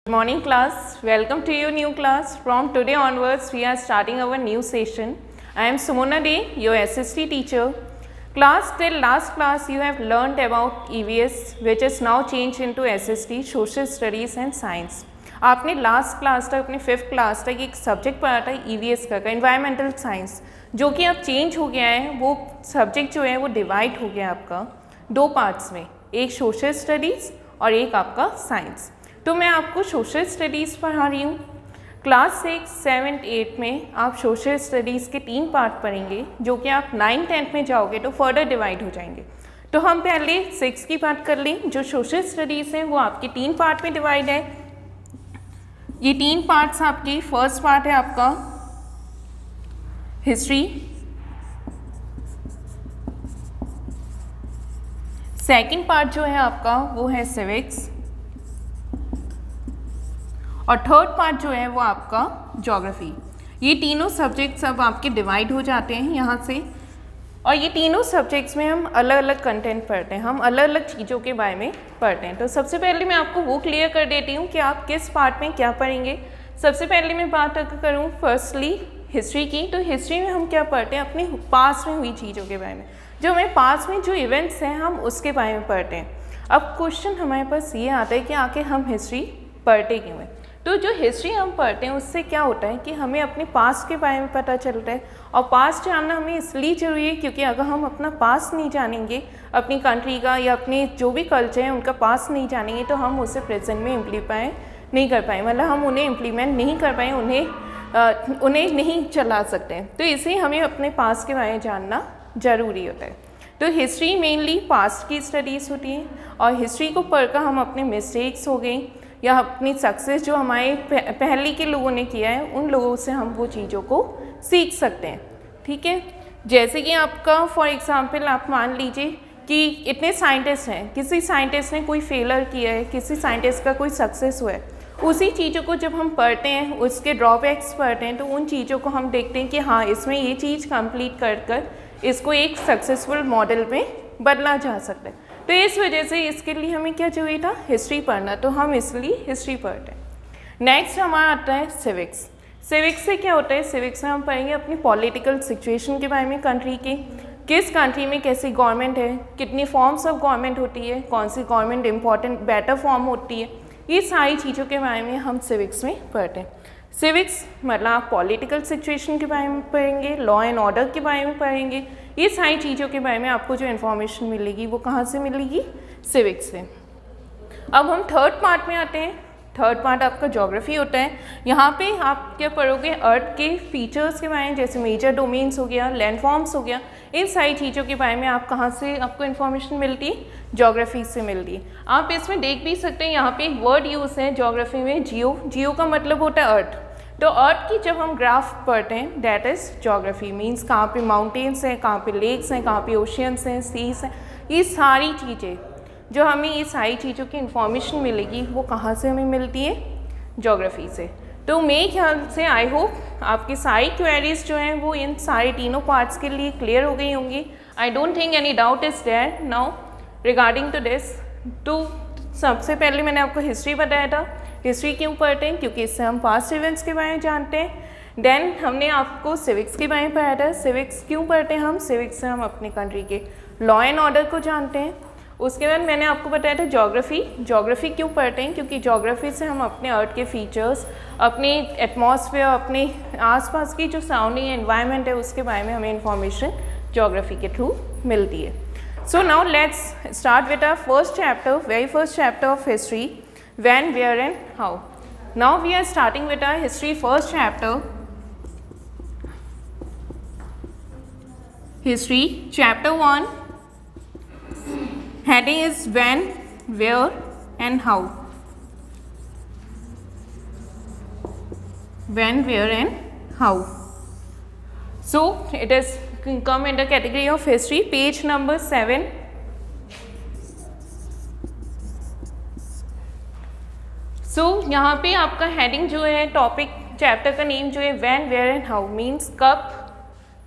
Good morning class, welcome to your new class. From today onwards we are starting our new session. I am Sumona Day, your SST teacher. Class, till last class you have learnt about EVS which is now changed into SST, Social Studies and Science. आपने last class तक अपने 5th class तक एक subject पढ़ा था EVS का environmental science, जो कि अब चेंज हो गया है। वो सब्जेक्ट जो है वो डिवाइड हो गया आपका दो पार्ट्स में, एक सोशल स्टडीज़ और एक आपका साइंस। तो मैं आपको सोशल स्टडीज़ पढ़ा रही हूँ। क्लास 6, 7, 8 में आप सोशल स्टडीज़ के 3 पार्ट पढ़ेंगे, जो कि आप 9, 10 में जाओगे तो फर्दर डिवाइड हो जाएंगे। तो हम पहले 6 की बात कर लें। जो सोशल स्टडीज़ हैं वो आपके 3 पार्ट में डिवाइड है। ये 3 पार्ट्स आपकी, फर्स्ट पार्ट है आपका हिस्ट्री, सेकंड पार्ट जो है आपका वो है सिविक्स, और थर्ड पार्ट जो है वो आपका ज्योग्राफी। ये तीनों सब्जेक्ट्स अब आपके डिवाइड हो जाते हैं यहाँ से, और ये तीनों सब्जेक्ट्स में हम अलग अलग कंटेंट पढ़ते हैं, हम अलग अलग चीज़ों के बारे में पढ़ते हैं। तो सबसे पहले मैं आपको वो क्लियर कर देती हूँ कि आप किस पार्ट में क्या पढ़ेंगे। सबसे पहले मैं बात अगर करूँ फर्स्टली हिस्ट्री की, तो हिस्ट्री में हम क्या पढ़ते हैं, अपने पास में हुई चीज़ों के बारे में, जो हमें पास में जो इवेंट्स हैं हम उसके बारे में पढ़ते हैं। अब क्वेश्चन हमारे पास ये आता है कि आखिर हम हिस्ट्री पढ़ते क्यों हैं। तो जो हिस्ट्री हम पढ़ते हैं उससे क्या होता है कि हमें अपने पास्ट के बारे में पता चलता है, और पास्ट जानना हमें इसलिए ज़रूरी है क्योंकि अगर हम अपना पास्ट नहीं जानेंगे, अपनी कंट्री का या अपने जो भी कल्चर है उनका पास्ट नहीं जानेंगे, तो हम उसे प्रेजेंट में इम्प्लीमेंट नहीं कर पाए, मतलब हम उन्हें इम्प्लीमेंट नहीं कर पाए, उन्हें नहीं चला सकते। तो इसलिए हमें अपने पास्ट के बारे में जानना ज़रूरी होता है। तो हिस्ट्री मेनली पास्ट की स्टडीज़ होती है, और हिस्ट्री को पढ़कर हम अपने मिस्टेक्स हो गई या अपनी सक्सेस जो हमारे पहले के लोगों ने किया है उन लोगों से हम वो चीज़ों को सीख सकते हैं। ठीक है, जैसे कि आपका फॉर एग्जांपल आप मान लीजिए कि इतने साइंटिस्ट हैं, किसी साइंटिस्ट ने कोई फेलर किया है, किसी साइंटिस्ट का कोई सक्सेस हुआ है, उसी चीज़ों को जब हम पढ़ते हैं, उसके ड्रॉबैक्स पढ़ते हैं, तो उन चीज़ों को हम देखते हैं कि हाँ इसमें ये चीज़ कंप्लीट कर इसको एक सक्सेसफुल मॉडल में बदला जा सकता है। तो इस वजह से इसके लिए हमें क्या चाहिए था, हिस्ट्री पढ़ना, तो हम इसलिए हिस्ट्री पढ़ते हैं। नेक्स्ट हमारा आता है सिविक्स। सिविक्स से क्या होता है, सिविक्स में हम पढ़ेंगे अपनी पॉलिटिकल सिचुएशन के बारे में, कंट्री के, किस कंट्री में कैसी गवर्नमेंट है, कितनी फॉर्म्स ऑफ गवर्नमेंट होती है, कौन सी गवर्नमेंट इंपॉर्टेंट बेटर फॉर्म होती है, ये सारी चीज़ों के बारे में हम सिविक्स में पढ़ते हैं। सिविक्स मतलब आप पॉलिटिकल सिचुएशन के बारे में पढ़ेंगे, लॉ एंड ऑर्डर के बारे में पढ़ेंगे, ये सारी चीज़ों के बारे में आपको जो इन्फॉर्मेशन मिलेगी वो कहाँ से मिलेगी, सिविक्स से। अब हम थर्ड पार्ट में आते हैं। थर्ड पार्ट आपका ज्योग्राफी होता है। यहाँ पे आप क्या पढ़ोगे, अर्थ के फीचर्स के बारे में, जैसे मेजर डोमेन्स हो गया, लैंडफॉर्म्स हो गया, इन सारी चीज़ों के बारे में आप कहाँ से आपको इन्फॉर्मेशन मिलती है, ज्योग्राफी से मिलती है। आप इसमें देख भी सकते हैं, यहाँ पे एक वर्ड यूज़ है ज्योग्राफी में, जियो। जियो का मतलब होता है अर्थ। तो अर्थ की जब हम ग्राफ पढ़ते हैं दैट इज़ ज्योग्राफी, मीन्स कहाँ पे माउंटेन्स हैं, कहाँ पे लेक्स हैं, कहाँ पे ओशियंस हैं, सीज हैं, ये सारी चीज़ें जो हमें, ये सारी चीज़ों की इन्फॉर्मेशन मिलेगी वो कहाँ से हमें मिलती है, ज्योग्राफी से। तो मेरे ख्याल से आई होप आपकी सारी क्वेरीज जो हैं वो इन सारे तीनों पार्ट्स के लिए क्लियर हो गई होंगी। I don't think any doubt is there now regarding to this. तो सबसे पहले मैंने आपको हिस्ट्री बताया था। हिस्ट्री क्यों पढ़ते हैं, क्योंकि इससे हम पास्ट इवेंट्स के बारे में जानते हैं। देन हमने आपको सिविक्स के बारे में पढ़ाया था। सिविक्स क्यों पढ़ते हैं हम, सिविक्स से हम अपने कंट्री के लॉ एंड ऑर्डर को जानते हैं। उसके बाद मैंने आपको बताया था ज्योग्राफी। ज्योग्राफी क्यों पढ़ते हैं, क्योंकि ज्योग्राफी से हम अपने अर्थ के फीचर्स, अपने एटमॉस्फेयर, अपने आसपास की जो सराउंडिंग एनवायरनमेंट है उसके बारे में हमें इंफॉर्मेशन ज्योग्राफी के थ्रू मिलती है। So now let's start with our first chapter, very first chapter of history, when, where and how. Now we are starting with our history first chapter. History chapter 1. Heading is when, where and how. When, where and how. So it is come in the category of history, page number 7. सो यहाँ पे आपका heading जो है, topic chapter का name जो है when, where and how, means कब,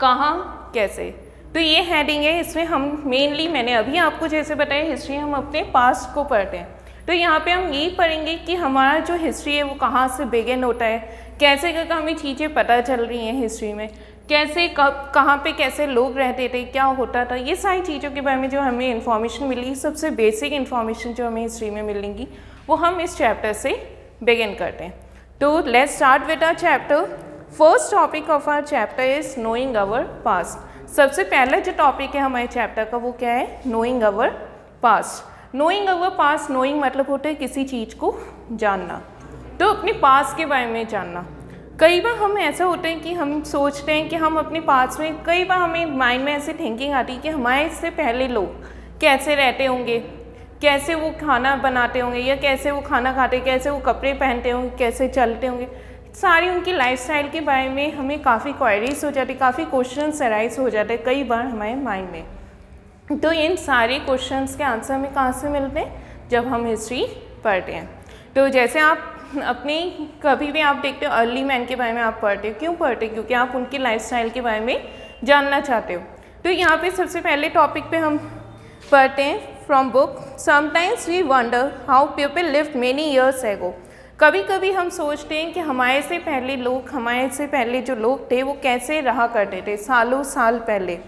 कहाँ, कैसे। तो ये हेडिंग है। इसमें हम मेनली, मैंने अभी आपको जैसे बताया, हिस्ट्री हम अपने पास्ट को पढ़ते हैं, तो यहाँ पे हम यही पढ़ेंगे कि हमारा जो हिस्ट्री है वो कहाँ से बिगिन होता है, कैसे करके हमें चीज़ें पता चल रही हैं हिस्ट्री में, कैसे कब कहाँ पे कैसे लोग रहते थे, क्या होता था, ये सारी चीज़ों के बारे में जो हमें इन्फॉर्मेशन मिली, सबसे बेसिक इन्फॉर्मेशन जो हमें हिस्ट्री में मिलेंगी वो हम इस चैप्टर से बिगिन करते हैं। तो let's start with our chapter. First topic of our chapter is knowing our past. सबसे पहला जो टॉपिक है हमारे चैप्टर का वो क्या है, knowing our past. Knowing our past, knowing मतलब होता है किसी चीज़ को जानना, तो अपने पास्ट के बारे में जानना। कई बार हम ऐसा होता है कि हम सोचते हैं कि हम अपने पास्ट में, कई बार हमें माइंड में ऐसी थिंकिंग आती है कि हमारे इससे पहले लोग कैसे रहते होंगे, कैसे वो खाना बनाते होंगे या कैसे वो खाना खाते, कैसे वो कपड़े पहनते होंगे, कैसे चलते होंगे, सारी उनकी लाइफस्टाइल के बारे में हमें काफ़ी क्वेरीज हो जाती, काफ़ी क्वेश्चंस अराइज हो जाते हैं कई बार हमारे माइंड में। तो इन सारे क्वेश्चंस के आंसर हमें कहाँ से मिलते हैं, जब हम हिस्ट्री पढ़ते हैं। तो जैसे आप अपनी कभी भी आप देखते हो अर्ली मैन के बारे में आप पढ़ते हो, क्यों पढ़ते हो, क्योंकि आप उनकी लाइफस्टाइल के बारे में जानना चाहते हो। तो यहाँ पे सबसे पहले टॉपिक पे हम पढ़ते हैं from book, sometimes we wonder how people lived many years ago. कभी कभी हम सोचते हैं कि हमारे से पहले लोग, हमारे से पहले जो लोग थे वो कैसे रहा करते थे सालों साल पहले।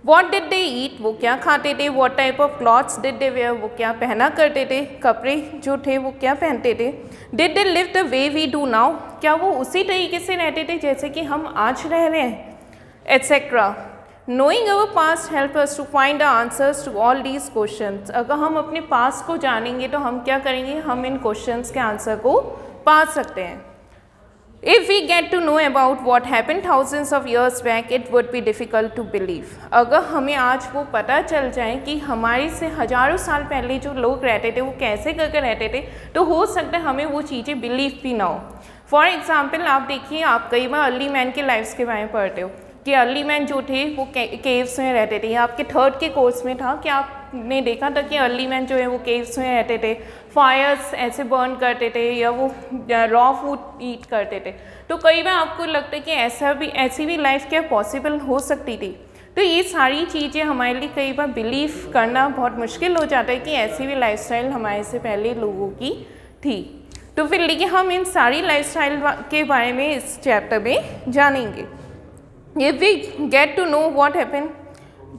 वॉट डिड दे ईट, वो क्या खाते थे, what type of clothes did they wear, वो क्या पहना करते थे, कपड़े जो थे वो क्या पहनते थे। Did they live the way we do now, क्या वो उसी तरीके से रहते थे जैसे कि हम आज रह रहे हैं, etcetera. Knowing our past help us to find the answers to all these questions. अगर हम अपने पास्ट को जानेंगे तो हम क्या करेंगे, हम इन क्वेश्चंस के आंसर को पा सकते हैं। If we get to know about what happened thousands of years back, it would be difficult to believe. अगर हमें आज वो पता चल जाए कि हमारे से हज़ारों साल पहले जो लोग रहते थे वो कैसे करके रहते थे, तो हो सकता है हमें वो चीज़ें बिलीव भी ना हो। फॉर एग्ज़ाम्पल आप देखिए, आप कई बार अर्ली मैन के लाइफ्स के बारे में पढ़ते हो कि अर्ली मैन जो थे वो केव्स में रहते थे, या आपके थर्ड के कोर्स में था कि आपने देखा था कि अर्ली मैन जो है वो केव्स में रहते थे, फायर्स ऐसे बर्न करते थे या वो रॉ फूड ईट करते थे। तो कई बार आपको लगता है कि ऐसी भी लाइफ क्या पॉसिबल हो सकती थी। तो ये सारी चीज़ें हमारे लिए कई बार बिलीव करना बहुत मुश्किल हो जाता है कि ऐसी भी लाइफस्टाइल हमारे से पहले लोगों की थी। तो फिर लेकिन हम इन सारी लाइफस्टाइल के बारे में इस चैप्टर में जानेंगे। If we get to know what happened,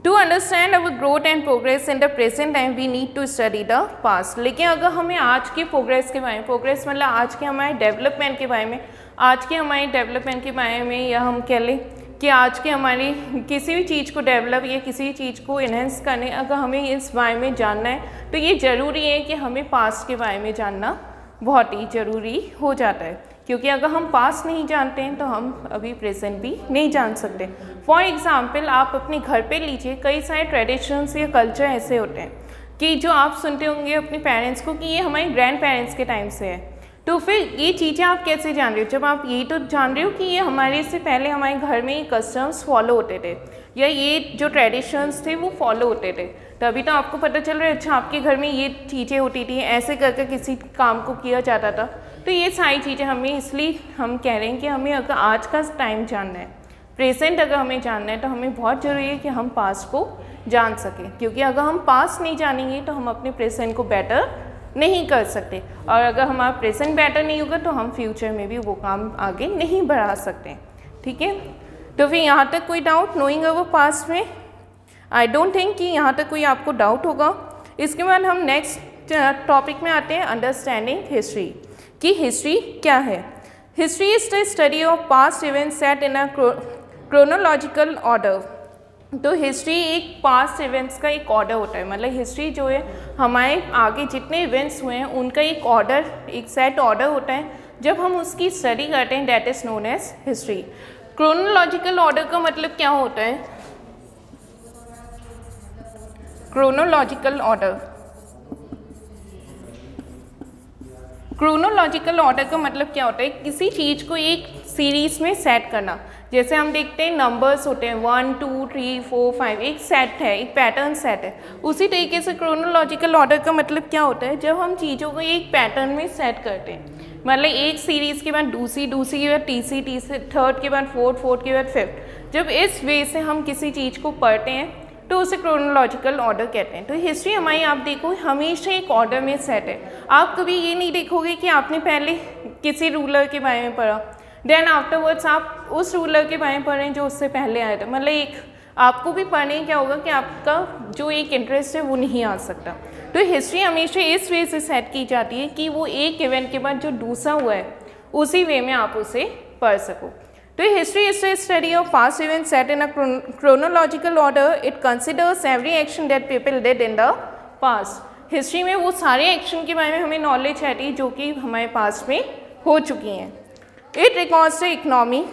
to understand our growth and progress in the present time, we need to study the past. लेकिन अगर हमें आज के प्रोग्रेस के बारे में, प्रोग्रेस मतलब आज के हमारे डेवलपमेंट के बारे में, आज के हमारे डेवलपमेंट के बारे में, या हम कह लें कि आज के हमारी किसी भी चीज़ को डेवलप या किसी भी चीज़ को इन्हेंस करने, अगर हमें इस बारे में जानना है तो ये ज़रूरी है कि हमें पास्ट के बारे में जानना बहुत ही ज़रूरी हो जाता है, क्योंकि अगर हम पास्ट नहीं जानते हैं तो हम अभी प्रेजेंट भी नहीं जान सकते। फॉर एग्ज़ाम्पल आप अपने घर पे लीजिए, कई सारे ट्रेडिशंस या कल्चर ऐसे होते हैं कि जो आप सुनते होंगे अपने पेरेंट्स को कि ये हमारे ग्रैंड पेरेंट्स के टाइम से है। तो फिर ये चीज़ें आप कैसे जान रहे हो, जब आप ये तो जान रहे हो कि ये हमारे से पहले हमारे घर में ये कस्टम्स फॉलो होते थे या ये जो ट्रेडिशंस थे वो फॉलो होते थे, तभी तो आपको पता चल रहा है अच्छा आपके घर में ये चीज़ें होती थी, ऐसे करके किसी काम को किया जाता था। तो ये सारी चीज़ें हमें, इसलिए हम कह रहे हैं कि हमें अगर आज का टाइम जानना है, प्रेजेंट अगर हमें जानना है, तो हमें बहुत ज़रूरी है कि हम पास्ट को जान सकें, क्योंकि अगर हम पास्ट नहीं जानेंगे तो हम अपने प्रेजेंट को बेटर नहीं कर सकते, और अगर हमारा प्रेजेंट बेटर नहीं होगा तो हम फ्यूचर में भी वो काम आगे नहीं बढ़ा सकते। ठीक है, तो फिर यहाँ तक कोई डाउट नोइंग अवर पास्ट में? आई डोंट थिंक कि यहाँ तक कोई आपको डाउट होगा। इसके बाद हम नेक्स्ट टॉपिक में आते हैं, अंडरस्टैंडिंग हिस्ट्री, कि हिस्ट्री क्या है। History is the study of past events set in a chronological order. तो हिस्ट्री एक पास्ट इवेंट्स का एक ऑर्डर होता है, मतलब हिस्ट्री जो है हमारे आगे जितने इवेंट्स हुए हैं उनका एक ऑर्डर, एक सेट ऑर्डर होता है। जब हम उसकी स्टडी करते हैं that is known as history. Chronological order का मतलब क्या होता है? क्रोनोलॉजिकल ऑर्डर, क्रोनोलॉजिकल ऑर्डर का मतलब क्या होता है? किसी चीज़ को एक सीरीज़ में सेट करना। जैसे हम देखते हैं नंबर्स होते हैं 1 2 3 4 5, एक सेट है, एक पैटर्न सेट है। उसी तरीके से क्रोनोलॉजिकल ऑर्डर का मतलब क्या होता है? जब हम चीज़ों को एक पैटर्न में सेट करते हैं, मतलब एक सीरीज़ के बाद दूसरी के बाद तीसरी थर्ड के बाद फोर्थ के बाद फिफ्थ। जब इस वे से हम किसी चीज़ को पढ़ते हैं तो उसे क्रोनोलॉजिकल ऑर्डर कहते हैं। तो हिस्ट्री हमारी आप देखो हमेशा एक ऑर्डर में सेट है। आप कभी ये नहीं देखोगे कि आपने पहले किसी रूलर के बारे में पढ़ा, देन आफ्टरवर्ड्स आप उस रूलर के बारे में पढ़ रहे हैं जो उससे पहले आए थे। मतलब एक आपको भी पढ़ने क्या होगा कि आपका जो एक इंटरेस्ट है वो नहीं आ सकता। तो हिस्ट्री हमेशा इस वे से सेट की जाती है कि वो एक इवेंट के बाद जो दूसरा हुआ है उसी वे में आप उसे पढ़ सको। तो history is the study of past events set in a chronological order. It considers every action that people did in the past. History में वो सारे एक्शन के बारे में हमें नॉलेज है जो कि हमारे पास्ट में हो चुकी हैं। It records the economy.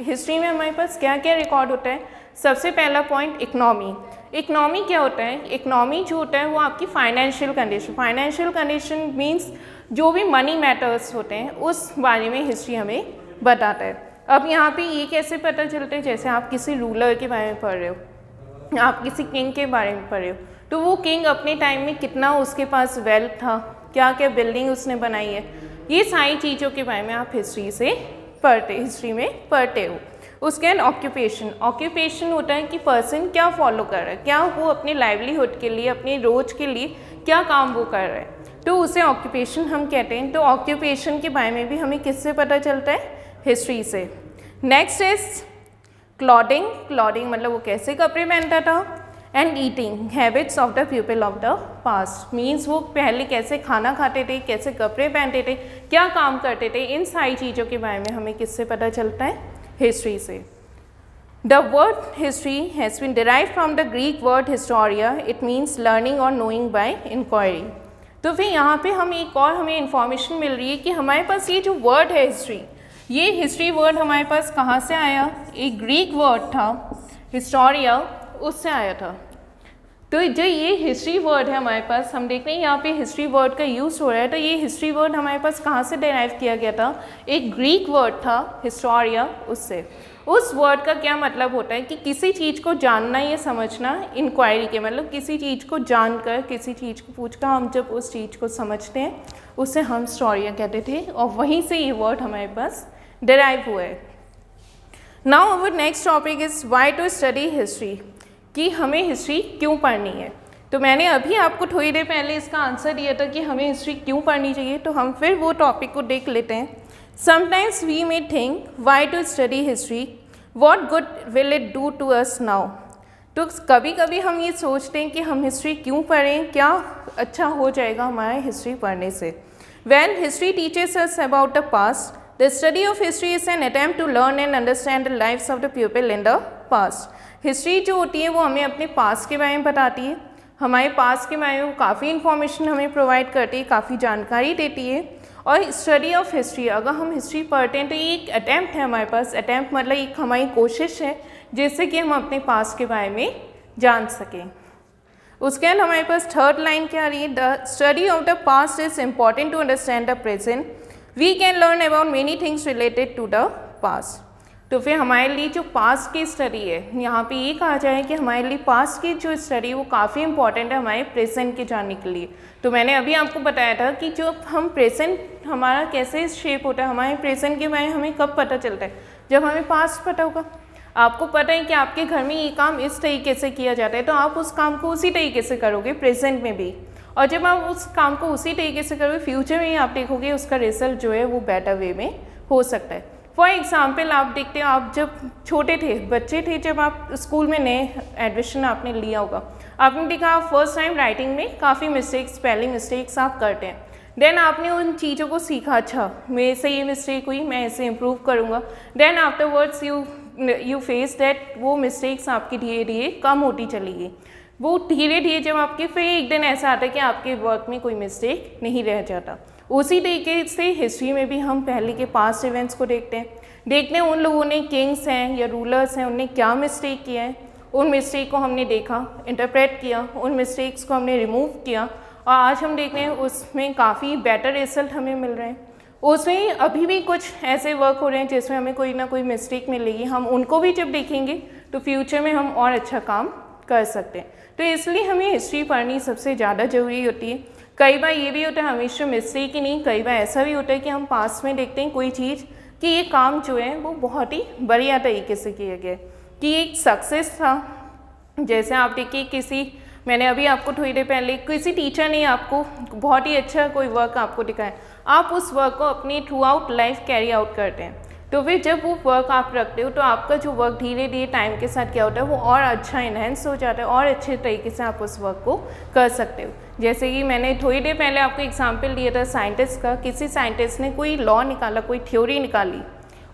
History में हमारे पास क्या क्या रिकॉर्ड होता है? सबसे पहला पॉइंट इकनॉमी। इकनॉमी क्या होता है? इकनॉमी जो होता है वो आपकी financial condition. Financial condition means जो भी मनी मैटर्स होते हैं उस बारे में हिस्ट्री हमें बताता है। अब यहाँ पे ये कैसे पता चलता है? जैसे आप किसी रूलर के बारे में पढ़ रहे हो, आप किसी किंग के बारे में पढ़ रहे हो, तो वो किंग अपने टाइम में कितना उसके पास वेल्थ था, क्या क्या बिल्डिंग उसने बनाई है, ये सारी चीज़ों के बारे में आप हिस्ट्री में पढ़ते हो। उसके बाद ऑक्यूपेशन। ऑक्यूपेशन होता है कि पर्सन क्या फॉलो कर रहा है, क्या वो अपने लाइवलीहुड के लिए, अपने रोज के लिए क्या काम वो कर रहा है, तो उसे ऑक्यूपेशन हम कहते हैं। तो ऑक्यूपेशन के बारे में भी हमें किससे पता चलता है? हिस्ट्री से। Next is clothing. क्लॉथिंग मतलब वो कैसे कपड़े पहनता था। And eating habits of the people of the past means वो पहले कैसे खाना खाते थे, कैसे कपड़े पहनते थे, क्या काम करते थे, इन सारी चीज़ों के बारे में हमें किससे पता चलता है? हिस्ट्री से। The word history has been derived from the Greek word historia. It means learning और नोइंग बाय इंक्वायरी। तो फिर यहाँ पे हम एक और हमें इंफॉर्मेशन मिल रही है कि हमारे पास ये जो वर्ड है हिस्ट्री, ये हिस्ट्री वर्ड हमारे पास कहाँ से आया? एक ग्रीक वर्ड था हिस्टोरिया, उससे आया था। तो जो ये हिस्ट्री वर्ड है हमारे पास, हम देख रहे हैं यहाँ पे हिस्ट्री वर्ड का यूज़ हो रहा है। तो ये हिस्ट्री वर्ड हमारे पास कहाँ से डिराइव किया गया था? एक ग्रीक वर्ड था हिस्टोरिया, उससे। उस वर्ड का क्या मतलब होता है कि किसी चीज़ को जानना या समझना, इंक्वायरी के मतलब किसी चीज़ को जानकर, किसी चीज़ को पूछकर हम जब उस चीज़ को समझते हैं उसे हम हिस्टोरिया कहते थे, और वहीं से ये वर्ड हमारे पास डिराइव हुआ है। Now our next topic is why to study history, कि हमें हिस्ट्री क्यों पढ़नी है। तो मैंने अभी आपको थोड़ी देर पहले इसका आंसर दिया था कि हमें हिस्ट्री क्यों पढ़नी चाहिए, तो हम फिर वो टॉपिक को देख लेते हैं। Sometimes we may think why to study history, what good will it do to us now. तो कभी कभी हम ये सोचते हैं कि हम हिस्ट्री क्यों पढ़ें, क्या अच्छा हो जाएगा हमारे हिस्ट्री पढ़ने से। When history teaches us about the past, the study of history is an attempt to learn and understand the lives of the people in the past. History जो होती है वो हमें अपने पास्ट के बारे में बताती है, हमारे पास्ट के बारे में वो काफ़ी इन्फॉर्मेशन हमें प्रोवाइड करती है, काफ़ी जानकारी देती है। और स्टडी ऑफ हिस्ट्री, अगर हम हिस्ट्री पढ़ते हैं तो ये एक अटैम्प्ट है हमारे पास। अटैम्प्ट मतलब एक हमारी कोशिश है जिससे कि हम अपने पास्ट के बारे में जान सकें। उसके बाद हमारे पास थर्ड लाइन क्या आ रही है? The study of the past is important to understand the present. We can learn about many things related to the past. तो फिर हमारे लिए जो पास्ट की स्टडी है, यहाँ पे ये कहा जाए कि हमारे लिए पास्ट की जो स्टडी वो काफ़ी इंपॉर्टेंट है हमारे प्रेजेंट के जानने के लिए। तो मैंने अभी आपको बताया था कि जो हम प्रेजेंट हमारा कैसे शेप होता है, हमारे प्रेजेंट के बारे में हमें कब पता चलता है? जब हमें पास्ट पता होगा। आपको पता है कि आपके घर में ये काम इस तरीके से किया जाता है, तो आप उस काम को उसी तरीके से करोगे प्रेजेंट में भी। और जब आप उस काम को उसी तरीके से करोगे, फ्यूचर में आप देखोगे उसका रिजल्ट जो है वो बेटर वे में हो सकता है। फॉर एग्ज़ाम्पल आप देखते हो, आप जब छोटे थे, बच्चे थे, जब आप स्कूल में नए एडमिशन आपने लिया होगा, आपने देखा आप फर्स्ट टाइम राइटिंग में काफ़ी मिस्टेक्स, पहली मिस्टेक्स आप करते हैं। देन आपने उन चीज़ों को सीखा, अच्छा मेरे से ये मिस्टेक हुई, मैं इसे इम्प्रूव करूँगा। Then afterwards you face that वो मिस्टेक्स आपकी धीरे धीरे कम होती चली गई। वो धीरे धीरे जब आपके फिर एक दिन ऐसा आता है कि आपके वर्क में कोई मिस्टेक नहीं रह जाता। उसी तरीके से हिस्ट्री में भी हम पहले के पास्ट इवेंट्स को देखते हैं उन लोगों ने, किंग्स हैं या रूलर्स हैं, उनने क्या मिस्टेक किया है, उन मिस्टेक को हमने देखा, इंटरप्रेट किया, उन मिस्टेक्स को हमने रिमूव किया, और आज हम देख रहे हैं उसमें काफ़ी बेटर रिजल्ट हमें मिल रहे हैं। उसमें अभी भी कुछ ऐसे वर्क हो रहे हैं जिसमें हमें कोई ना कोई मिस्टेक मिलेगी, हम उनको भी जब देखेंगे तो फ्यूचर में हम और अच्छा काम कर सकते हैं। तो इसलिए हमें हिस्ट्री पढ़नी सबसे ज़्यादा ज़रूरी होती है। कई बार ये भी होता है हमेशा मिस्टेक ही नहीं, कई बार ऐसा भी होता है कि हम पास में देखते हैं कोई चीज़ कि ये काम जो है वो बहुत ही बढ़िया तरीके से किया गया, कि एक सक्सेस था, जैसे आप देखिए मैंने अभी आपको थोड़ी देर पहले किसी टीचर ने आपको बहुत ही अच्छा कोई वर्क आपको दिखाया, आप उस वर्क को अपनी through out life carry out करते हैं, तो फिर जब वो वर्क आप रखते हो तो आपका जो वर्क धीरे धीरे टाइम के साथ क्या होता है वो और अच्छा इन्हेंस हो जाता है और अच्छे तरीके से आप उस वर्क को कर सकते हो। जैसे कि मैंने थोड़ी देर पहले आपको एग्जांपल दिया था साइंटिस्ट का, किसी साइंटिस्ट ने कोई लॉ निकाला, कोई थ्योरी निकाली,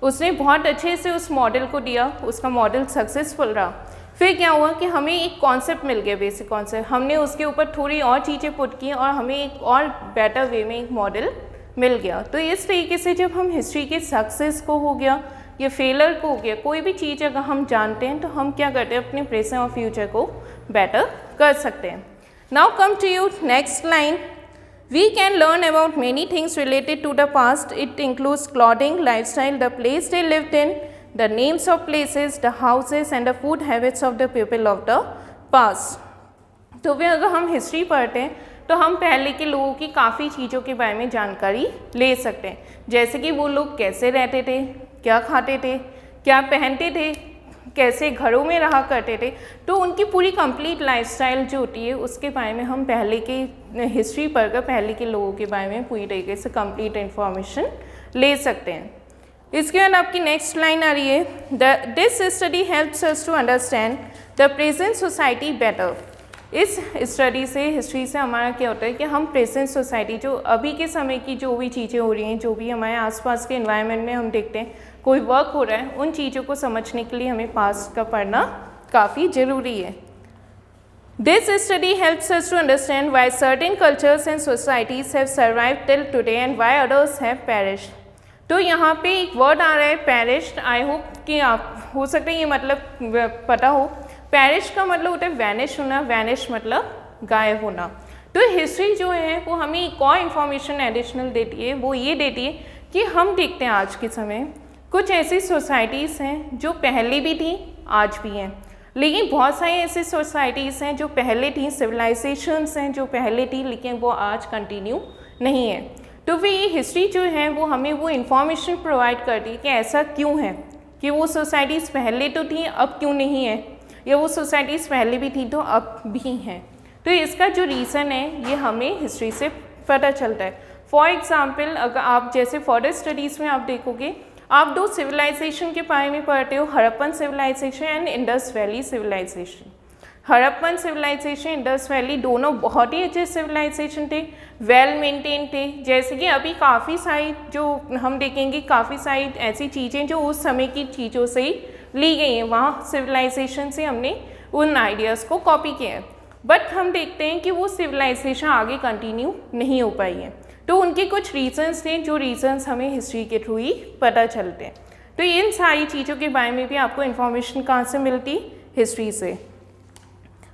उसने बहुत अच्छे से उस मॉडल को दिया, उसका मॉडल सक्सेसफुल रहा, फिर क्या हुआ कि हमें एक कॉन्सेप्ट मिल गया, बेसिक कॉन्सेप्ट, हमने उसके ऊपर थोड़ी और चीज़ें पुट की और हमें एक और बेटर वे में एक मॉडल मिल गया। तो इस तरीके से जब हम हिस्ट्री के सक्सेस को हो गया या फेलर को हो गया, कोई भी चीज़ अगर हम जानते हैं तो हम क्या करते हैं, अपने प्रेजेंट और फ्यूचर को बेटर कर सकते हैं। Now come to you next line, we can learn about many things related to the past. It includes clothing, lifestyle, the place they lived in, the names of places, the houses and the food habits of the people of the past. तो वे अगर हम history पढ़ते हैं तो हम पहले के लोगों की काफ़ी चीज़ों के बारे में जानकारी ले सकते हैं, जैसे कि वो लोग कैसे रहते थे, क्या खाते थे, क्या पहनते थे, कैसे घरों में रहा करते थे, तो उनकी पूरी कंप्लीट लाइफस्टाइल जो होती है उसके बारे में हम पहले के हिस्ट्री पढ़कर पहले के लोगों के बारे में पूरी तरीके से कंप्लीट इन्फॉर्मेशन ले सकते हैं। इसके बाद आपकी नेक्स्ट लाइन आ रही है, this study helps us to understand the present society better. इस स्टडी से, हिस्ट्री से हमारा क्या होता है कि हम प्रेजेंट सोसाइटी, जो अभी के समय की जो भी चीज़ें हो रही हैं, जो भी हमारे आसपास के एनवायरनमेंट में हम देखते हैं कोई वर्क हो रहा है, उन चीज़ों को समझने के लिए हमें पास्ट का पढ़ना काफ़ी ज़रूरी है। This study helps us to understand why certain cultures and societies have survived till today and why others have perished. तो यहाँ पे एक वर्ड आ रहा है पेरिश्ड, आई होप कि आप हो सकता है ये मतलब पता हो। पेरिश का मतलब होता है वैनिश होना, वैनिश मतलब गायब होना। तो हिस्ट्री जो है वो हमें एक और इन्फॉर्मेशन एडिशनल देती है, वो ये देती है कि हम देखते हैं आज के समय कुछ ऐसी सोसाइटीज़ हैं जो पहले भी थी आज भी हैं, लेकिन बहुत सारी ऐसी सोसाइटीज़ हैं जो पहले थी, सिविलाइजेशंस हैं जो पहले थी लेकिन वो आज कंटिन्यू नहीं है। तो फिर ये हिस्ट्री जो है वो हमें वो इन्फॉर्मेशन प्रोवाइड करती है कि ऐसा क्यों है कि वो सोसाइटीज़ पहले तो थी अब क्यों नहीं है, या वो सोसाइटीज़ पहले भी थी तो अब भी हैं। तो इसका जो रीज़न है ये हमें हिस्ट्री से पता चलता है। फॉर एग्ज़ाम्पल अगर आप जैसे फर्दर स्टडीज़ में आप देखोगे, आप दो सिविलाइजेशन के बारे में पढ़ते हो, Harappan civilization and Indus Valley civilization. Harappan civilization, Indus Valley दोनों बहुत ही अच्छे सिविलाइजेशन थे, वेल मेंटेन थे। जैसे कि अभी काफ़ी सारी जो हम देखेंगे, काफ़ी सारी ऐसी चीज़ें जो उस समय की चीज़ों से ही ली गई हैं, वहाँ सिविलाइजेशन से हमने उन आइडियाज़ को कॉपी किया है। बट हम देखते हैं कि वो सिविलाइजेशन आगे कंटिन्यू नहीं हो पाई है। तो उनके कुछ रीजंस थे, जो रीजंस हमें हिस्ट्री के थ्रू ही पता चलते हैं। तो इन सारी चीज़ों के बारे में भी आपको इन्फॉर्मेशन कहाँ से मिलती, हिस्ट्री से।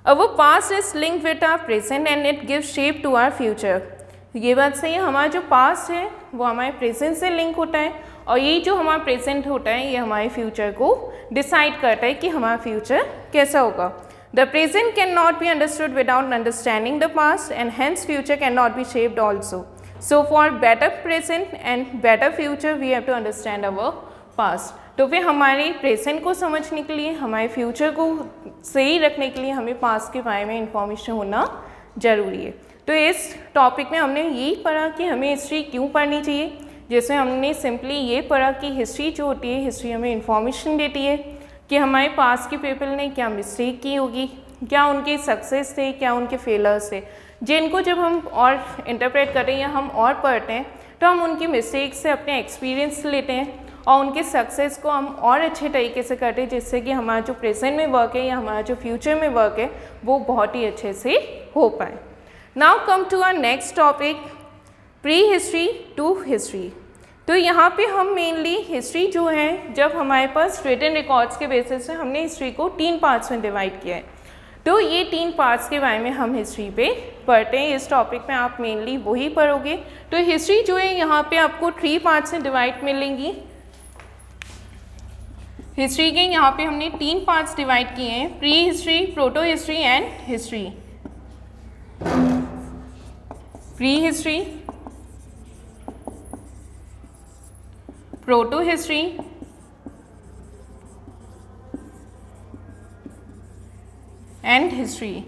Our past is link with our present and it gives shape to our future. ये बात सही है, हमारा जो पास्ट है वो हमारे प्रेजेंट से लिंक होता है और ये जो हमारा प्रेजेंट होता है ये हमारे फ्यूचर को डिसाइड करता है कि हमारा फ्यूचर कैसा होगा। The present cannot be understood without understanding the past and hence future cannot be shaped also. So for better present and better future we have to understand our past. तो फिर हमारे present को समझने के लिए, हमारे फ्यूचर को सही रखने के लिए हमें पास्ट के बारे में इंफॉर्मेशन होना ज़रूरी है। तो इस टॉपिक में हमने यही पढ़ा कि हमें हिस्ट्री क्यों पढ़नी चाहिए, जिसमें हमने सिंपली ये पढ़ा कि हिस्ट्री जो होती है, हिस्ट्री हमें इंफॉर्मेशन देती है कि हमारे पास के पीपल ने क्या मिस्टेक की होगी, क्या उनके सक्सेस थे, क्या उनके फेलर्स थे, जिनको जब हम और इंटरप्रेट करें या हम और पढ़ते हैं तो हम उनकी मिस्टेक से अपने एक्सपीरियंस लेते हैं और उनके सक्सेस को हम और अच्छे तरीके से करते हैं, जिससे कि हमारा जो प्रेजेंट में वर्क है या हमारा जो फ्यूचर में वर्क है वो बहुत ही अच्छे से हो पाए। Now come to our next topic, pre history to history. तो यहाँ पे हम मेनली हिस्ट्री जो है, जब हमारे पास रिटन रिकॉर्ड्स के बेसिस पे हमने हिस्ट्री को 3 पार्ट्स में डिवाइड किया है, तो ये 3 पार्ट्स के बारे में हम हिस्ट्री पे पढ़ते हैं। इस टॉपिक में आप मेनली वही पढ़ोगे। तो हिस्ट्री जो है यहाँ पे आपको 3 पार्ट्स में डिवाइड मिलेंगी। हिस्ट्री के यहाँ पे हमने 3 पार्ट्स डिवाइड किए हैं, pre history, proto history and history. Pre history, proto history and history.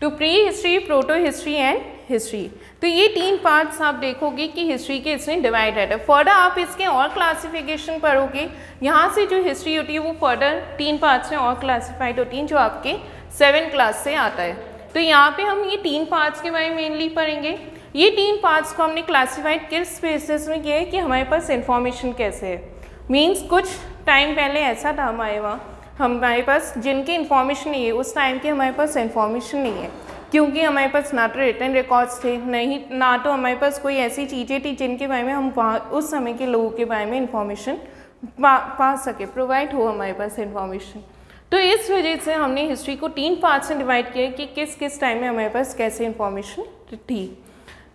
तो pre history, proto history and history. तो ये 3 पार्ट्स आप देखोगे कि हिस्ट्री के इसमें डिवाइडेड है। फर्दर आप इसके और क्लासिफिकेशन पढ़ोगे, यहाँ से जो हिस्ट्री होती है वो फर्दर 3 पार्ट्स में और क्लासिफाइड होती हैं, जो आपके 7th क्लास से आता है। तो यहाँ पे हम ये 3 पार्ट्स के बारे में मेनली पढ़ेंगे। ये 3 पार्ट्स को हमने क्लासिफाइड किस बेसिस में किया है कि हमारे पास इंफॉर्मेशन कैसे है। मीन्स कुछ टाइम पहले ऐसा था हमारे पास जिनकी इन्फॉर्मेशन नहीं है, उस टाइम की हमारे पास इन्फॉर्मेशन नहीं है, क्योंकि हमारे पास ना तो रिटन रिकॉर्ड्स थे, नहीं ना तो हमारे पास कोई ऐसी चीज़ें थी जिनके बारे में हम उस समय के लोगों के बारे में इंफॉर्मेशन पा सके, प्रोवाइड हो हमारे पास इंफॉर्मेशन। तो इस वजह से हमने हिस्ट्री को 3 पार्ट्स में डिवाइड किया कि किस किस टाइम में हमारे पास कैसे इंफॉर्मेशन थी।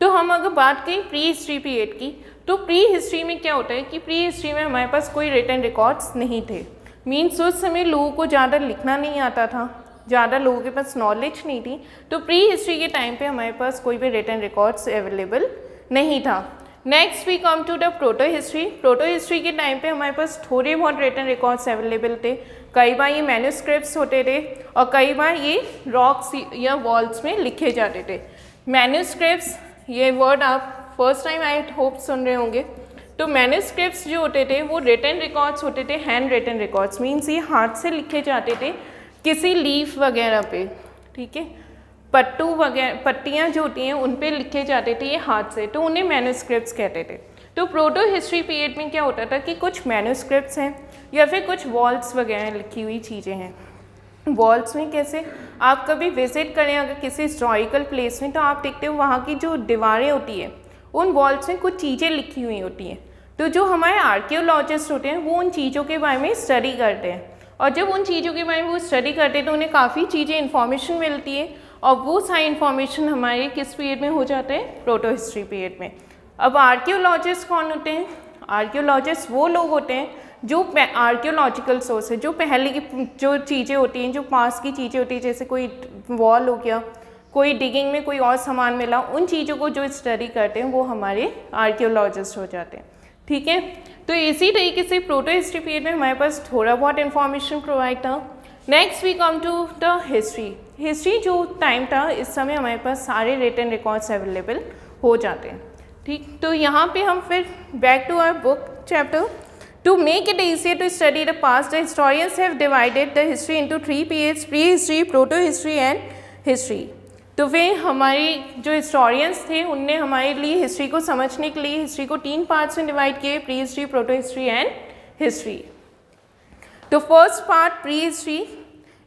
तो हम अगर बात करें प्री हिस्ट्री पीरियड की, तो प्री हिस्ट्री में क्या होता है कि प्री हिस्ट्री में हमारे पास कोई रिटन रिकॉर्ड्स नहीं थे। मीन्स उस समय लोगों को ज़्यादा लिखना नहीं आता था, ज़्यादा लोगों के पास नॉलेज नहीं थी। तो प्री हिस्ट्री के टाइम पे हमारे पास कोई भी रिटन रिकॉर्ड्स अवेलेबल नहीं था। Next we come to the proto history. Proto history के टाइम पे हमारे पास थोड़े बहुत रिटन रिकॉर्ड्स अवेलेबल थे। कई बार ये मैन्यूस्क्रिप्ट्स होते थे और कई बार ये रॉक्स या वॉल्स में लिखे जाते थे। मैन्यूस्क्रिप्ट्स, ये वर्ड आप फर्स्ट टाइम आई होप सुन रहे होंगे। तो मैन्यूस्क्रिप्ट्स जो होते थे वो रिटन रिकॉर्ड्स होते थे, हैंड रिटन रिकॉर्ड्स। मीन्स ये हाथ से लिखे जाते थे किसी लीफ वगैरह पे, ठीक है, पट्टू वगैरह, पट्टियाँ जो होती हैं उन पे लिखे जाते थे ये हाथ से, तो उन्हें मैन्यूस्क्रिप्ट्स कहते थे। तो प्रोटो हिस्ट्री पीरियड में क्या होता था कि कुछ मैन्यूस्क्रिप्ट्स हैं या फिर कुछ वॉल्स वगैरह लिखी हुई चीज़ें हैं। वॉल्स में कैसे, आप कभी विजिट करें अगर किसी हिस्टोरिकल प्लेस में, तो आप देखते हो वहाँ की जो दीवारें होती है उन वॉल्स में कुछ चीज़ें लिखी हुई होती हैं। तो जो हमारे आर्कियोलॉजिस्ट होते हैं वो उन चीज़ों के बारे में स्टडी करते हैं, और जब उन चीज़ों के बारे में वो स्टडी करते हैं तो उन्हें काफ़ी चीज़ें इन्फॉर्मेशन मिलती है, और वो सारी इन्फॉर्मेशन हमारे किस पीरियड में हो जाते हैं, प्रोटो हिस्ट्री पीरियड में। अब आर्कियोलॉजिस्ट कौन होते हैं? आर्कियोलॉजिस्ट वो लोग होते हैं जो आर्कियोलॉजिकल सोर्स है, जो पहले की जो चीज़ें होती हैं, जो पास की चीज़ें होती हैं, जैसे कोई वॉल हो गया, कोई डिगिंग में कोई और सामान मिला, उन चीज़ों को जो स्टडी करते हैं वो हमारे आर्कियोलॉजिस्ट हो जाते हैं, ठीक है। तो इसी तरीके से प्रोटो हिस्ट्री पीरियड में हमारे पास थोड़ा बहुत इन्फॉर्मेशन प्रोवाइड था। Next we come to the history. History जो टाइम था, इस समय हमारे पास सारे रिटन रिकॉर्ड्स अवेलेबल हो जाते हैं, ठीक। तो यहाँ पे हम फिर back to our book chapter. To make it easier to study the past, the historians have divided the history into 3 periods, pre history, proto history and history. तो वे हमारे जो हिस्टोरियंस थे उनने हमारे लिए हिस्ट्री को समझने के लिए हिस्ट्री को 3 पार्ट्स में डिवाइड किए, pre history, proto history and history. तो first part prehistory,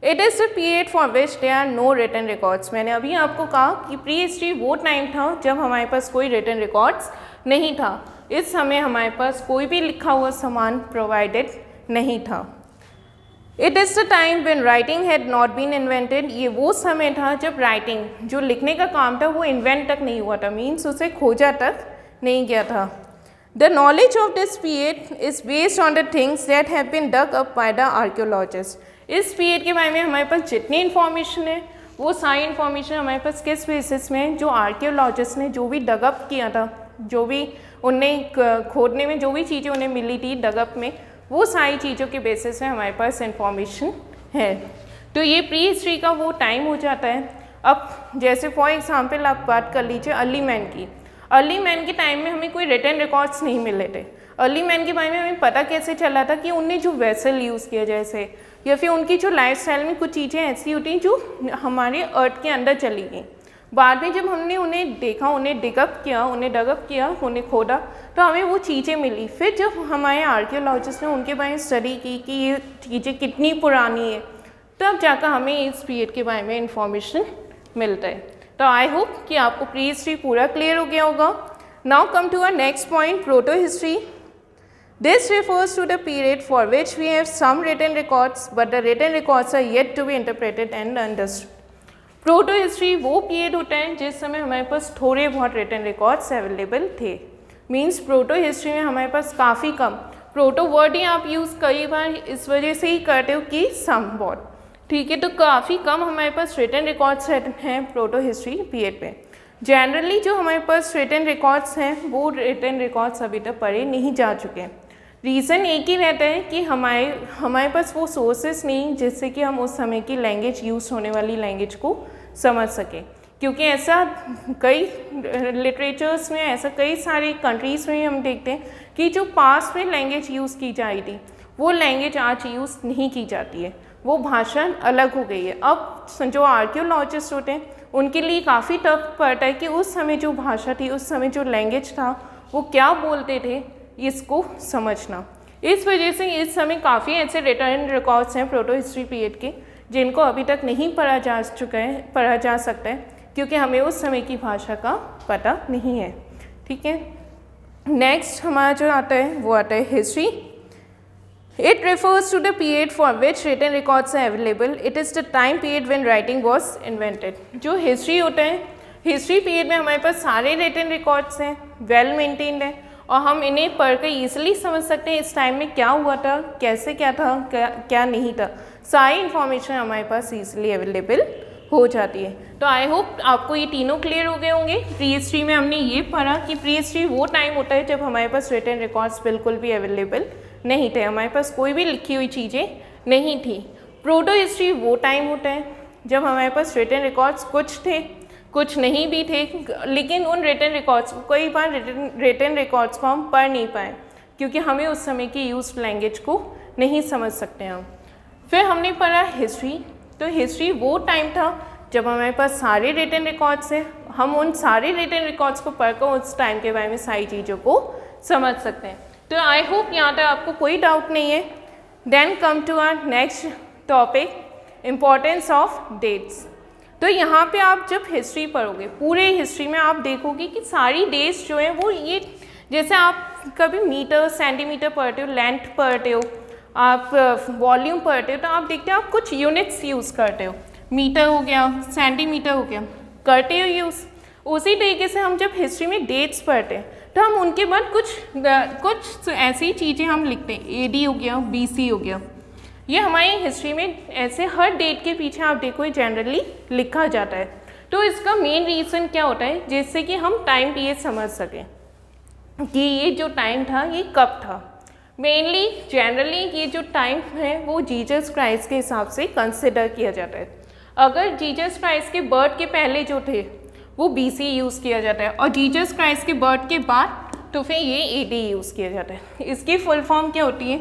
it is the period for which there are no written records. मैंने अभी आपको कहा कि प्री हिस्ट्री वो टाइम था जब हमारे पास कोई रिटन रिकॉर्ड्स नहीं था। इस समय हमारे पास कोई भी लिखा हुआ सामान प्रोवाइडेड नहीं था। It is the time when writing had not been invented. ये वो समय था जब राइटिंग, जो लिखने का काम था, वो इन्वेंट तक नहीं हुआ था, मीन्स उसे खोजा तक नहीं गया था। The knowledge of this period is based on the things that have been dug up by the archaeologist. इस पीरियड के बारे में हमारे पास जितनी इन्फॉर्मेशन है वो सारी इन्फॉर्मेशन हमारे पास किस बेसिस में, जो आर्कियोलॉजिस्ट ने जो भी डगअप किया था, जो भी उन्हें खोदने में जो भी चीज़ें उन्हें मिली थी डगअप में, वो सारी चीज़ों के बेसिस में हमारे पास इंफॉर्मेशन है। तो ये प्री हिस्ट्री का वो टाइम हो जाता है। अब जैसे फॉर एग्जांपल आप बात कर लीजिए अर्ली मैन की। अर्ली मैन के टाइम में हमें कोई रिटन रिकॉर्ड्स नहीं मिले थे। अर्ली मैन के बारे में हमें पता कैसे चला था कि उनने जो वेसल यूज़ किया जैसे, या फिर उनकी जो लाइफस्टाइल में कुछ चीज़ें ऐसी होती हैं जो हमारे अर्थ के अंदर चली गई। बाद में जब हमने उन्हें देखा, उन्हें डगअप किया, उन्हें खोदा, तो हमें वो चीज़ें मिली। फिर जब हमारे आर्कियोलॉजिस्ट ने उनके बारे में स्टडी की कि ये चीज़ें कितनी पुरानी है, तब जाकर हमें इस पीरियड के बारे में इंफॉर्मेशन मिलता है। तो आई होप कि आपको प्री हिस्ट्री पूरा क्लियर हो गया होगा। Now come to our next point, proto history. This refers to the period for which we have some written records, but the written records are yet to be interpreted and understood. Proto history वो period होता है जिस समय हमारे पास थोड़े बहुत written records available थे। Means proto history में हमारे पास काफ़ी कम, प्रोटो वर्ड ही आप यूज़ कई बार इस वजह से ही करते हो कि सम वर्ड, ठीक है। तो काफ़ी कम हमारे पास रिटन रिकॉर्ड्स हैं प्रोटो हिस्ट्री पीरियड पे। जनरली जो हमारे पास रिटन रिकॉर्ड्स हैं वो रिटन रिकॉर्ड्स अभी तक पढ़े नहीं जा चुके हैं, रीज़न एक ही रहता है कि हमारे पास वो सोर्सेस नहीं जिससे कि हम उस समय की लैंग्वेज यूज़ होने वाली लैंग्वेज को समझ सकें, क्योंकि ऐसा कई लिटरेचर्स में, ऐसा कई सारी कंट्रीज़ में हम देखते हैं कि जो पास्ट में लैंग्वेज यूज़ की जा रही थी वो लैंग्वेज आज यूज़ नहीं की जाती है, वो भाषा अलग हो गई है। अब जो आर्कियोलॉजिस्ट होते हैं उनके लिए काफ़ी टफ पड़ता है कि उस समय जो भाषा थी, उस समय जो लैंग्वेज था, वो क्या बोलते थे, इसको समझना। इस वजह से इस समय काफ़ी ऐसे रिटर्न रिकॉर्ड्स हैं प्रोटो हिस्ट्री पीरियड के जिनको अभी तक नहीं पढ़ा जा सकता है, क्योंकि हमें उस समय की भाषा का पता नहीं है। ठीक है, नेक्स्ट हमारा जो आता है वो आता है history. It refers to the period for which written records are available. It is the time period when writing was invented. जो हिस्ट्री होता है, हिस्ट्री पीरियड में हमारे पास सारे रिटन रिकॉर्ड्स हैं, वेल मेंटेन्ड है, और हम इन्हें पढ़कर ईजिली समझ सकते हैं इस टाइम में क्या हुआ था, कैसे क्या था, क्या नहीं था। सारी इन्फॉर्मेशन हमारे पास ईजिली अवेलेबल हो जाती है। तो आई होप आपको ये तीनों क्लियर हो गए होंगे। प्री हिस्ट्री में हमने ये पढ़ा कि प्री हिस्ट्री वो टाइम होता है जब हमारे पास रिटन रिकॉर्ड्स बिल्कुल भी अवेलेबल नहीं थे, हमारे पास कोई भी लिखी हुई चीज़ें नहीं थी। प्रोटो हिस्ट्री वो टाइम होता है जब हमारे पास रिटन रिकॉर्ड्स कुछ थे, कुछ नहीं भी थे, लेकिन उन रिटन रिकॉर्ड्स को, कई बार रिटन रिकॉर्ड्स को हम पढ़ नहीं पाए क्योंकि हमें उस समय की यूज्ड लैंग्वेज को नहीं समझ सकते हम। फिर हमने पढ़ा हिस्ट्री। तो हिस्ट्री वो टाइम था जब हमारे पास सारे रिटन रिकॉर्ड्स हैं, हम उन सारे रिटन रिकॉर्ड्स को पढ़कर उस टाइम के बारे में सारी चीज़ों को समझ सकते हैं। तो आई होप यहाँ तक आपको कोई डाउट नहीं है। Then come to our next topic, importance of dates. तो यहाँ पे आप जब हिस्ट्री पढ़ोगे, पूरे हिस्ट्री में आप देखोगे कि सारी डेट्स जो हैं वो ये, जैसे आप कभी मीटर सेंटीमीटर पढ़ते हो, लेंथ पढ़ते हो, आप वॉल्यूम पढ़ते हो, तो आप देखते हो आप कुछ यूनिट्स यूज़ करते हो, मीटर हो गया, सेंटीमीटर हो गया, करते हो यूज़। उसी तरीके से हम जब हिस्ट्री में डेट्स पढ़ते हैं तो हम उनके बाद कुछ ऐसी चीज़ें हम लिखते हैं, AD हो गया, BC हो गया, ये हमारी हिस्ट्री में ऐसे हर डेट के पीछे आप देखो जनरली लिखा जाता है। तो इसका मेन रीज़न क्या होता है, जिससे कि हम टाइम पीरियड समझ सकें कि ये जो टाइम था ये कब था। मेनली जनरली ये जो टाइम है वो जीसस क्राइस्ट के हिसाब से कंसिडर किया जाता है। अगर जीसस क्राइस्ट के बर्थ के पहले जो थे वो BC यूज़ किया जाता है, और जीसस क्राइस्ट के बर्थ के बाद तो फिर ये AD यूज़ किया जाता है। इसकी फुल फॉर्म क्या होती है,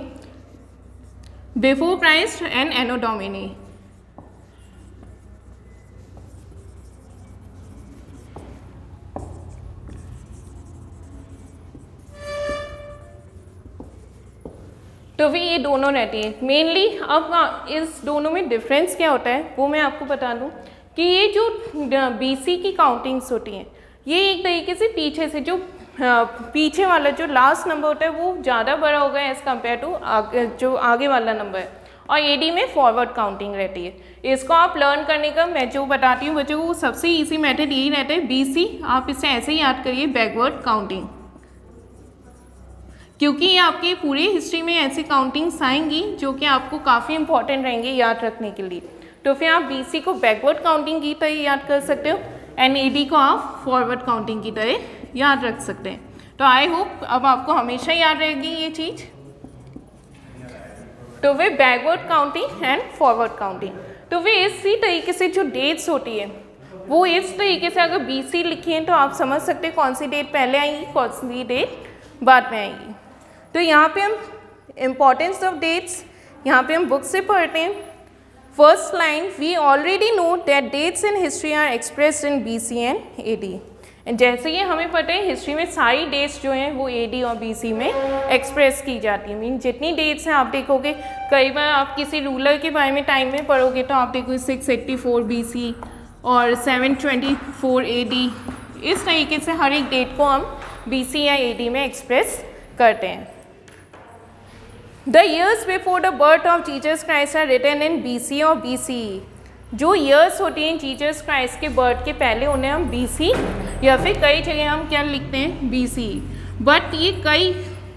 before Christ and Anno Domini. तो भी ये दोनों रहती है मेनली। अब इस दोनों में डिफरेंस क्या होता है वो मैं आपको बता दूं कि ये जो BC की काउंटिंग्स होती हैं ये एक तरीके से पीछे से जो पीछे वाला जो लास्ट नंबर होता है वो ज़्यादा बड़ा होगा एज़ कम्पेयर टू जो आगे वाला नंबर है, और AD में फॉरवर्ड काउंटिंग रहती है। इसको आप लर्न करने का मैं जो बताती हूँ बच्चों को, सबसे ईजी मेथड यही रहता है BC। आप इसे ऐसे ही याद करिए, बैकवर्ड काउंटिंग, क्योंकि ये आपकी पूरी हिस्ट्री में ऐसी काउंटिंग्स आएंगी जो कि आपको काफ़ी इंपॉर्टेंट रहेंगे याद रखने के लिए। तो फिर आप BC को बैकवर्ड काउंटिंग की तरह याद कर सकते हो एंड AD को आप फॉरवर्ड काउंटिंग की तरह याद रख सकते हैं। तो आई होप अब आपको हमेशा याद रहेगी ये चीज़। तो वे backward counting and forward counting, तो वे इसी तरीके से जो डेट्स होती है वो इस तरीके से, अगर BC लिखी है तो आप समझ सकते हैं कौन सी डेट पहले आएंगी, कौन सी डेट बाद में आएंगी। तो यहाँ पे हम इम्पोर्टेंस ऑफ डेट्स यहाँ पे हम बुक से पढ़ते हैं। First line, we already know that dates in history are expressed in BC and AD। जैसे ये हमें पता है हिस्ट्री में सारी डेट्स जो हैं वो AD और BC में एक्सप्रेस की जाती है। मीन जितनी डेट्स हैं आप देखोगे, कई बार आप किसी रूलर के बारे में टाइम में पढ़ोगे तो आप देखोगे 684 BC और 724 AD। इस तरीके से हर एक डेट को हम BC या AD में एक्सप्रेस करते हैं। The years before the birth of Jesus Christ are written in BC और BCE। जो ईयर्स होती हैं जीसस क्राइस्ट के बर्थ के पहले उन्हें हम BC या फिर कई जगह हम क्या लिखते हैं BCE। बट ये कई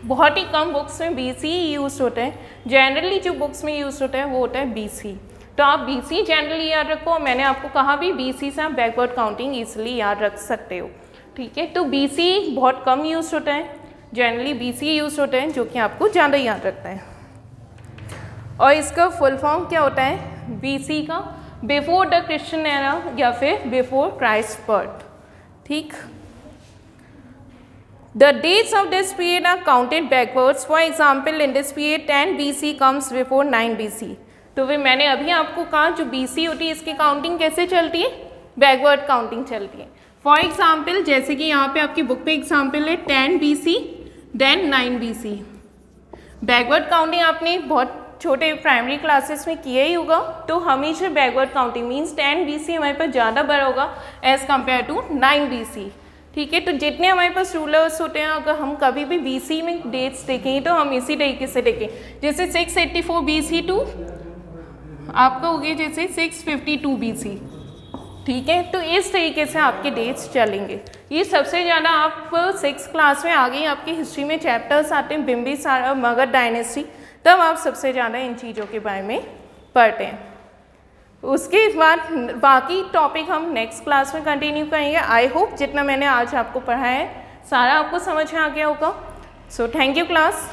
बहुत ही कम बुक्स में BCE यूज होता है। जनरली जो बुक्स में यूज होता है वो होता है BC। तो आप BC जनरली याद रखो। मैंने आपको कहा भी BC से आप बैकवर्ड काउंटिंग ईजिली याद रख सकते हो। ठीक है, तो BC बहुत कम यूज होता है। जनरली BC यूज होता है, जो कि आपको ज़्यादा याद रखना है। और इसका फुल फॉर्म क्या होता है BC का? बिफोर द क्रिश्चियन एरा या फिर बिफोर क्राइस्ट बर्थ। ठीक, The dates of this period are counted backwards. For example, in this period 10 BC comes before 9 BC. तो फिर मैंने अभी आपको कहा जो BC होती है इसकी काउंटिंग कैसे चलती है? बैकवर्ड काउंटिंग चलती है। फॉर एग्जाम्पल जैसे कि यहाँ पे आपकी बुक पे एग्जाम्पल है 10 BC then 9 BC। Backward counting आपने बहुत छोटे प्राइमरी क्लासेस में किया ही होगा, तो हमेशा बैकवर्ड काउंटिंग मीन्स 10 BC हमारे पास ज़्यादा बड़ा होगा एज कम्पेयर टू 9 BC। ठीक है, तो जितने हमारे पास रूलर्स होते हैं अगर हम कभी भी BC में डेट्स देखेंगे तो हम इसी तरीके से देखें, जैसे 684 BC टू आपका हो गया जैसे 652 BC। ठीक है, तो इस तरीके से आपके डेट्स चलेंगे। ये सबसे ज़्यादा आप 6th क्लास में आगे आपकी हिस्ट्री में चैप्टर्स आते हैं बिम्बिसार और मगध डायनेस्टी, तब आप सबसे ज़्यादा इन चीज़ों के बारे में पढ़ते हैं। उसके बाद बाकी टॉपिक हम नेक्स्ट क्लास में कंटिन्यू करेंगे। आई होप जितना मैंने आज आपको पढ़ाया है सारा आपको समझ में आ गया होगा। So thank you class.